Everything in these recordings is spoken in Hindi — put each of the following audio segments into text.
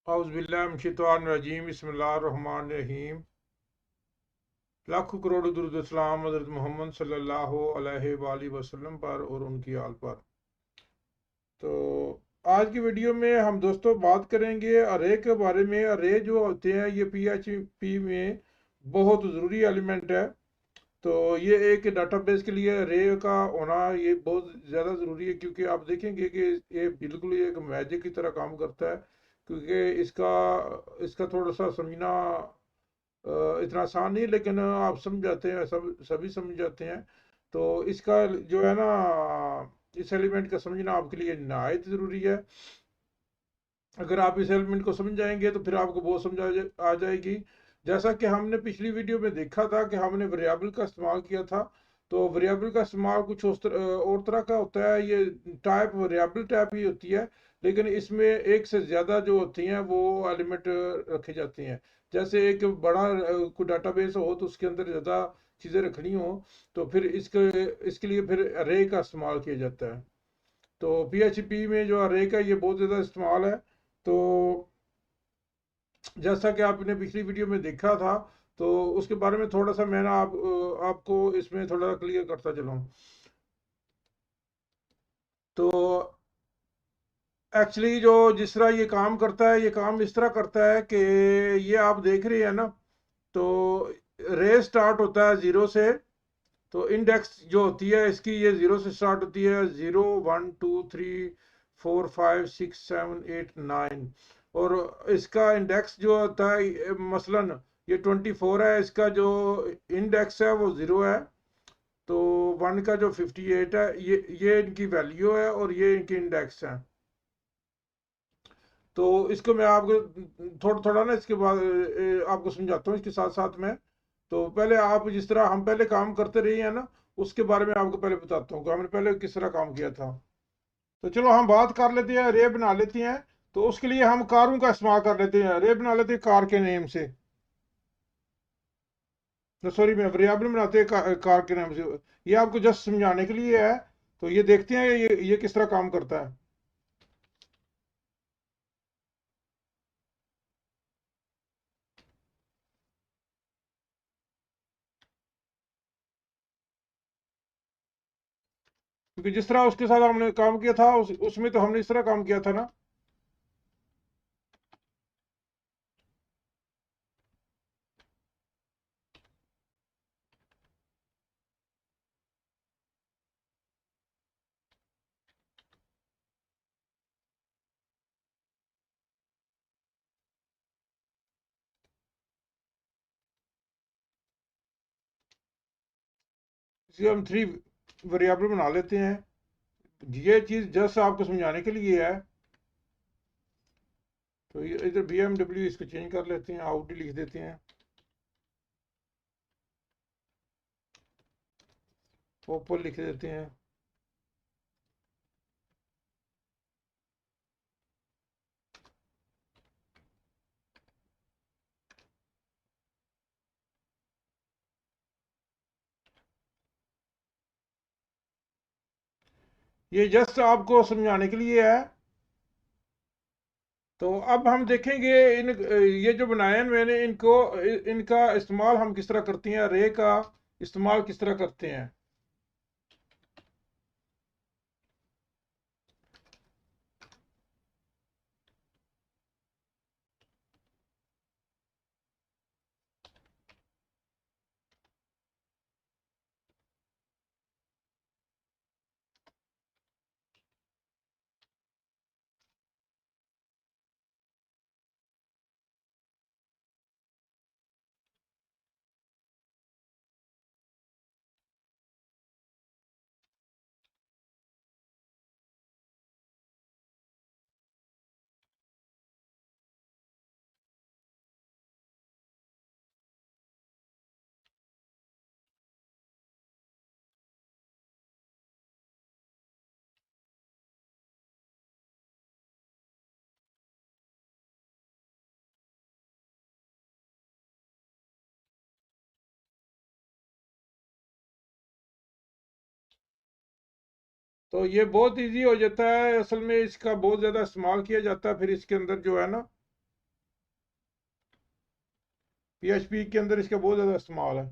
औज़ुबिल्लाहिमिनश्शैतानिर्रजीम बिस्मिल्लाहिर्रहमानिर्रहीम। लाखों करोड़ों दुरूद व सलाम हज़रत मोहम्मद सल्लल्लाहु अलैहि वसल्लम पर और उनकी आल पर। तो आज की वीडियो में हम दोस्तों बात करेंगे अरे के बारे में। अरे जो होते हैं ये पीएचपी में बहुत ज़रूरी एलिमेंट है। तो ये एक डाटाबेस के लिए अरे का होना ये बहुत ज़्यादा ज़रूरी है, क्योंकि आप देखेंगे कि ये बिल्कुल ही एक मैजिक की तरह काम करता है। क्योंकि इसका इसका थोड़ा सा समझना इतना आसान नहीं, लेकिन आप समझ जाते हैं, सभी समझ जाते हैं। तो इसका जो है ना, इस एलिमेंट का समझना आपके लिए नहायत ज़रूरी है। अगर आप इस एलिमेंट को समझ जाएंगे तो फिर आपको बहुत समझ आ जाएगी। जैसा कि हमने पिछली वीडियो में देखा था कि हमने वेरिएबल का इस्तेमाल किया था। तो वेरिएबल का इस्तेमाल कुछ और तरह का होता है। ये टाइप वेरिएबल टाइप ही होती है, लेकिन इसमें एक से ज़्यादा जो होती हैं वो एलिमेंट रखे जाते हैं। जैसे एक बड़ा कोई डाटाबेस हो तो उसके अंदर ज़्यादा चीज़ें रखनी हो, तो फिर इसके लिए फिर अरे का इस्तेमाल किया जाता है। तो पीएचपी में जो अरे का ये बहुत ज़्यादा इस्तेमाल है। तो जैसा कि आपने पिछली वीडियो में देखा था, तो उसके बारे में थोड़ा सा मैं ना आपको इसमें थोड़ा क्लियर करता चलूँ। तो एक्चुअली जो जिस तरह ये काम करता है, ये काम इस तरह करता है कि ये आप देख रहे हैं ना, तो रे स्टार्ट होता है ज़ीरो से। तो इंडेक्स जो होती है इसकी ये ज़ीरो से स्टार्ट होती है, 0 1 2 3 4 5 6 7 8 9। और इसका इंडेक्स जो होता है, मसलन ये 24 है, इसका जो इंडेक्स है वो 0 है। तो 1 का जो 58 है, ये इनकी वैल्यू है और ये इनकी इंडेक्स है। तो इसको मैं आपको थोड़ा थोड़ा ना इसके बाद आपको समझाता हूँ इसके साथ साथ में। तो पहले आप जिस तरह हम पहले काम करते रहे हैं ना, उसके बारे में आपको पहले बताता हूँ कि हमने पहले किस तरह काम किया था। तो चलो हम बात कर लेते हैं, रे बना लेते हैं। तो उसके लिए हम कारों का इस्तेमाल कर लेते हैं, रे बना लेते हैं कार के नेम से। तो सॉरी, मैं वेरिएबल बनाते हैं कार के नाम से। ये आपको जस्ट समझाने के लिए है। तो ये देखते हैं ये किस तरह काम करता है। क्योंकि जिस तरह उसके साथ हमने काम किया था उसमें तो हमने इस तरह काम किया था ना। इसलिए हम थ्री वेरिएबल बना लेते हैं। ये चीज़ जस्ट आपको समझाने के लिए है। तो ये इधर BMW इसको चेंज कर लेते हैं, आउट लिख देते हैं, ओपन लिख देते हैं। ये जस्ट आपको समझाने के लिए है। तो अब हम देखेंगे ये जो बनाए हैं मैंने इनको, इनका इस्तेमाल हम किस तरह करते हैं, रे का इस्तेमाल किस तरह करते हैं। तो ये बहुत इजी हो जाता है, असल में इसका बहुत ज़्यादा इस्तेमाल किया जाता है फिर इसके अंदर जो है ना। PHP के अंदर इसका बहुत ज़्यादा इस्तेमाल है।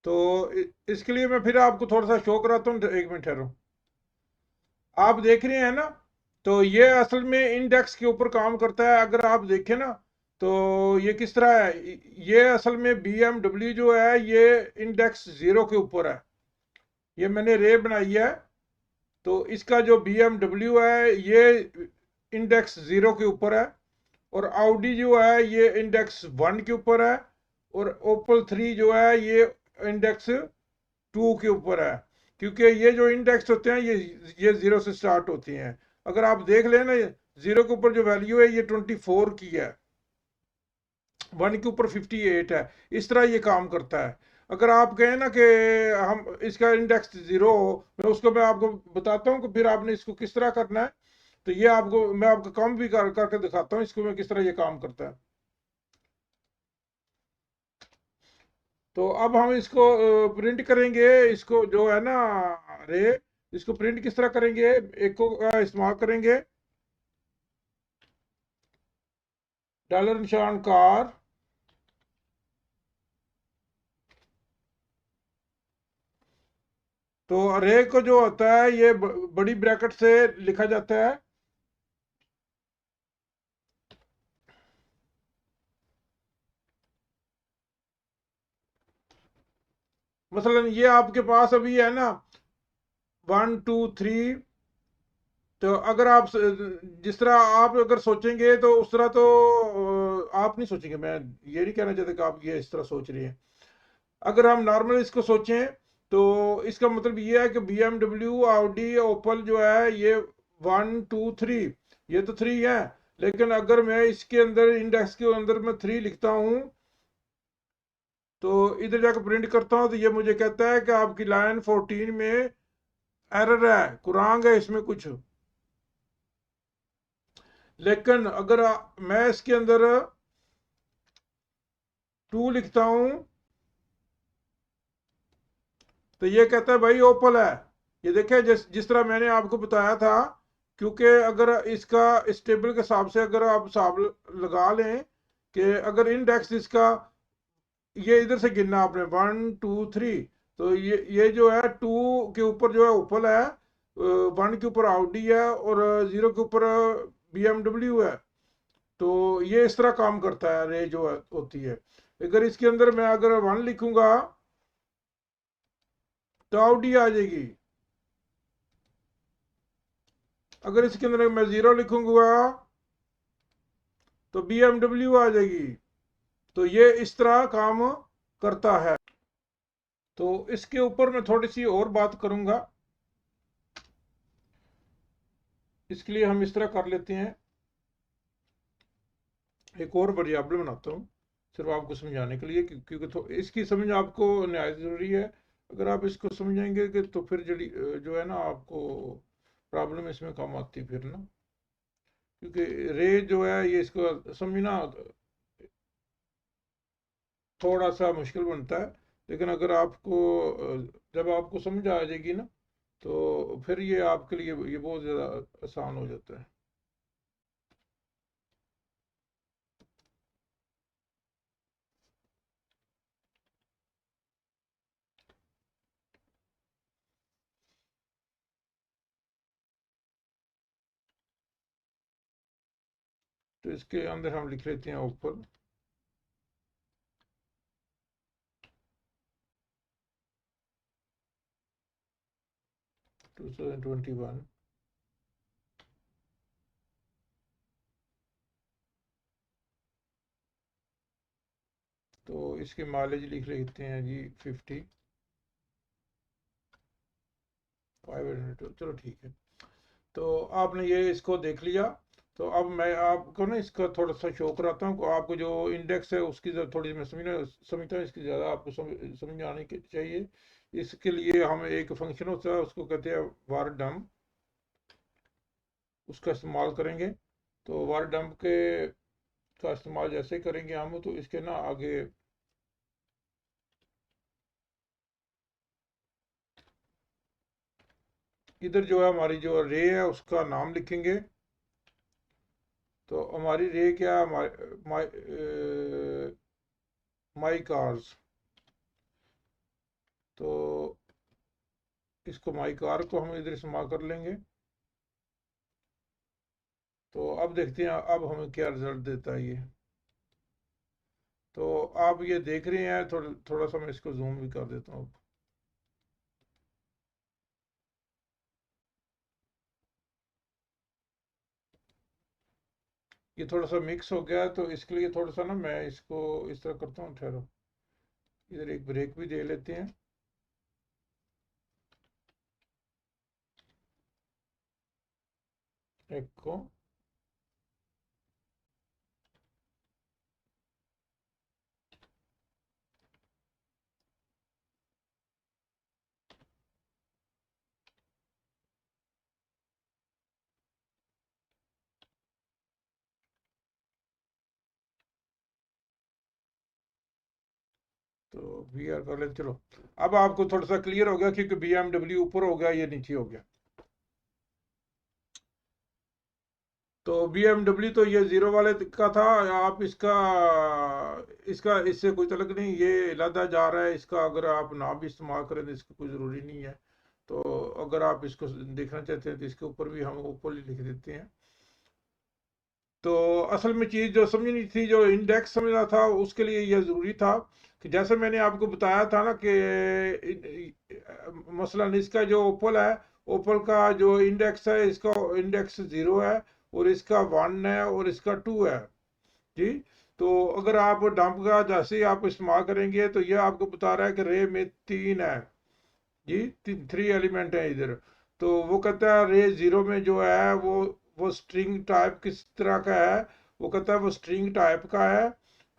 तो इसके लिए मैं फिर आपको थोड़ा सा शो कराता हूँ, 1 मिनट ठहरो। आप देख रहे हैं ना, तो ये असल में इंडेक्स के ऊपर काम करता है। अगर आप देखें ना, तो ये किस तरह है, ये असल में BMW जो है ये इंडेक्स 0 के ऊपर है। ये मैंने रे बनाई है, तो इसका जो BMW है ये इंडेक्स 0 के ऊपर है, और आउडी जो है ये इंडेक्स 1 के ऊपर है, और ओपल 3 जो है ये इंडेक्स 2 के ऊपर है। क्योंकि ये जो इंडेक्स होते हैं ये 0 से स्टार्ट होती हैं। अगर आप देख लें ना, 0 के ऊपर जो वैल्यू है ये 24 की है, 1 के ऊपर 58 है। इस तरह ये काम करता है। अगर आप कहें ना कि हम इसका इंडेक्स 0 हो, मैं आपको बताता हूँ कि फिर आपने इसको किस तरह करना है। तो ये आपको मैं आपका काम भी करके दिखाता हूँ इसको, मैं किस तरह ये काम करता है। तो अब हम इसको प्रिंट करेंगे, इसको जो है ना रे, इसको प्रिंट किस तरह करेंगे, एक को इस्तेमाल करेंगे डॉलर निशान कार, तो अरे को जो होता है ये बड़ी ब्रैकेट से लिखा जाता है। मसलन ये आपके पास अभी है ना 1 2 3। तो अगर आप जिस तरह आप अगर सोचेंगे तो उस तरह तो आप नहीं सोचेंगे। मैं ये नहीं कहना चाहता कि आप ये इस तरह सोच रहे हैं। अगर हम नॉर्मल इसको सोचें तो इसका मतलब ये है कि BMW Audi ओपल जो है ये 1 2 3, ये तो 3 है। लेकिन अगर मैं इसके अंदर इंडेक्स के अंदर मैं 3 लिखता हूँ, तो इधर जाकर प्रिंट करता हूँ, तो ये मुझे कहता है कि आपकी लाइन 14 में एरर है, कुरांग है इसमें कुछ। लेकिन अगर मैं इसके अंदर 2 लिखता हूँ, तो ये कहता है भाई ओपल है। ये देखिए जिस जिस तरह मैंने आपको बताया था। क्योंकि अगर इसका इस टेबल के हिसाब से अगर आप हिसाब लगा लें कि अगर इंडेक्स इसका, ये इधर से गिनना आपने 1 2 3, तो ये जो है 2 के ऊपर जो है ओपल है, 1 के ऊपर आउडी है, और 0 के ऊपर BMW है। तो ये इस तरह काम करता है रे जो होती है। अगर इसके अंदर मैं अगर 1 लिखूंगा तो आउडी आ जाएगी। अगर इसके अंदर मैं 0 लिखूंगा तो BMW आ जाएगी। तो ये इस तरह काम करता है। तो इसके ऊपर मैं थोड़ी सी और बात करूंगा। इसके लिए हम इस तरह कर लेते हैं, एक और वेरिएबल बनाता हूँ सिर्फ आपको समझाने के लिए, क्योंकि तो इसकी समझ आपको नहायत ज़रूरी है। अगर आप इसको समझेंगे कि तो फिर जो है ना आपको प्रॉब्लम इसमें कम आती फिर ना। क्योंकि रे जो है ये इसको समझना थोड़ा सा मुश्किल बनता है। लेकिन अगर आपको जब आपको समझ आ जाएगी ना, तो फिर ये आपके लिए ये बहुत ज़्यादा आसान हो जाता है। तो इसके अंदर हम लिख लेते हैं ओपन 2021। तो इसके माइलेज लिख लेते हैं जी 5500, चलो ठीक है। तो आपने ये इसको देख लिया। तो अब मैं आपको ना इसका थोड़ा सा शो कराता हूँ। आपको जो इंडेक्स है उसकी थोड़ी मैं समझता हूँ, इसकी ज़्यादा आपको समझ आनी चाहिए। इसके लिए हम एक फंक्शन होता है उसको कहते हैं var dump, उसका इस्तेमाल करेंगे। तो var dump का इस्तेमाल जैसे करेंगे हम, तो इसके ना आगे इधर जो है हमारी जो रे है उसका नाम लिखेंगे। तो हमारी रे क्या है, माई कार्स। तो इसको माई कार को हम इधर इस्तेमाल कर लेंगे। तो अब देखते हैं अब हमें क्या रिजल्ट देता है ये। तो आप ये देख रहे हैं, थोड़ा सा मैं इसको जूम भी कर देता हूँ। ये थोड़ा सा मिक्स हो गया है, तो इसके लिए थोड़ा सा ना मैं इसको इस तरह करता हूँ। ठहरो, इधर एक ब्रेक भी दे लेते हैं। एक को तो बी आर कर लेते। चलो, अब आपको थोड़ा सा क्लियर हो गया, क्योंकि बी एम डब्ल्यू ऊपर हो गया, ये नीचे हो गया। तो बी एम डब्ल्यू तो ये जीरो वाले का था। आप इसका इसका इससे कोई तलक नहीं, ये लादा जा रहा है इसका। अगर आप ना भी इस्तेमाल करें तो इसका कोई ज़रूरी नहीं है। तो अगर आप इसको देखना चाहते हैं तो इसके ऊपर भी हम ऊपर ही लिख देते हैं। तो असल में चीज़ जो समझनी थी, जो इंडेक्स समझना था, उसके लिए यह ज़रूरी था कि जैसे मैंने आपको बताया था ना कि मसलन इसका जो ओपल है, ओपल का जो इंडेक्स है, इसका इंडेक्स 0 है, और इसका 1 है, और इसका 2 है। जी। तो अगर आप डंप का जैसे ही आप इस्तेमाल करेंगे तो यह आपको बता रहा है कि रे में 3 है। जी, 3 एलिमेंट है इधर। तो वो कहता है रे 0 में जो है वो स्ट्रिंग टाइप किस तरह का है। वो कहता है वो स्ट्रिंग टाइप का है।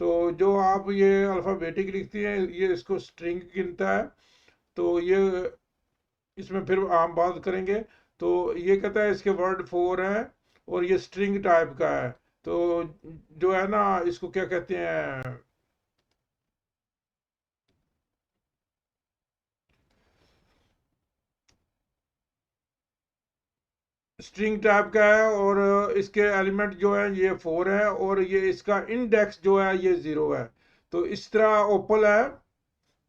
तो जो आप ये अल्फ़ाबेटिक लिखती हैं, ये इसको स्ट्रिंग गिनता है। तो ये इसमें फिर आम बात करेंगे। तो ये कहता है इसके वर्ड 4 हैं, और ये स्ट्रिंग टाइप का है। तो जो है ना, इसको क्या कहते हैं, स्ट्रिंग टाइप का है। और इसके एलिमेंट जो है ये 4 है, और ये इसका इंडेक्स जो है ये 0 है। तो इस तरह ओपल है।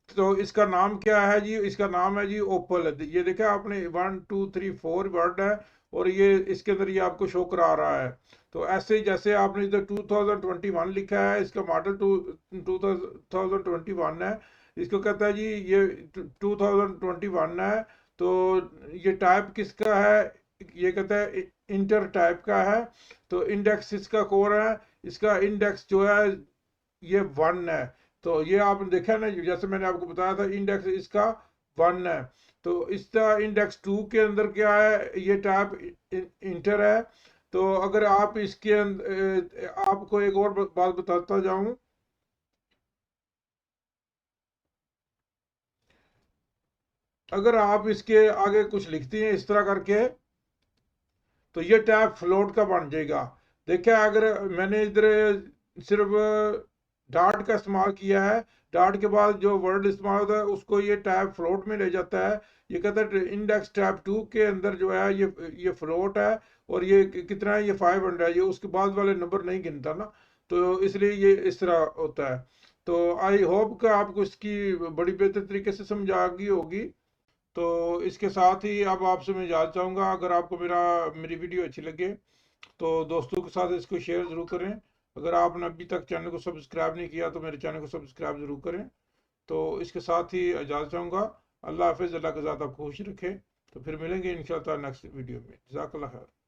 तो इसका नाम क्या है जी, इसका नाम है जी ओपल। ये देखा आपने, 1 2 3 4 वर्ड है, और ये इसके अंदर ये आपको शो करा रहा है। तो ऐसे ही जैसे आपने इधर 2021 लिखा है, इसका मॉडल 2021 है। इसको कहता है जी ये 2021 है। तो ये टाइप किसका है, ये कहता है इंटर टाइप का है। तो इंडेक्स इसका कोर है, इसका इंडेक्स जो है ये 1 है। तो ये आपने देखा ना, जैसे मैंने आपको बताया था, इंडेक्स इसका 1 है। तो इसका इंडेक्स 2 के अंदर क्या है, ये टाइप इंटर है। तो अगर आप इसके आपको एक और बात बताता जाऊं। अगर आप इसके आगे कुछ लिखते हैं इस तरह करके, तो ये टैब फ्लोट का बन जाएगा। देखिए, अगर मैंने इधर सिर्फ डार्ट का इस्तेमाल किया है, डार्ट के बाद जो वर्ड इस्तेमाल होता है उसको ये टैब फ्लोट में ले जाता है। ये कहता है इंडेक्स टैब 2 के अंदर जो है ये फ्लोट है, और ये कितना है, ये 500 है। ये उसके बाद वाले नंबर नहीं गिनता ना, तो इसलिए ये इस तरह होता है। तो आई होप कि आपको इसकी बड़ी बेहतर तरीके से समझ आ गई होगी। तो इसके साथ ही अब आपसे मैं इजाज़त चाहूँगा। अगर आपको मेरी वीडियो अच्छी लगे तो दोस्तों के साथ इसको शेयर ज़रूर करें। अगर आपने अभी तक चैनल को सब्सक्राइब नहीं किया तो मेरे चैनल को सब्सक्राइब ज़रूर करें। तो इसके साथ ही इजाज़त चाहूँगा। अल्लाह हाफिज़, अल्लाह के ज़ात आपको खुश रखे। तो फिर मिलेंगे इंशाअल्लाह नेक्स्ट वीडियो में। जज़ाकल्लाह खैर।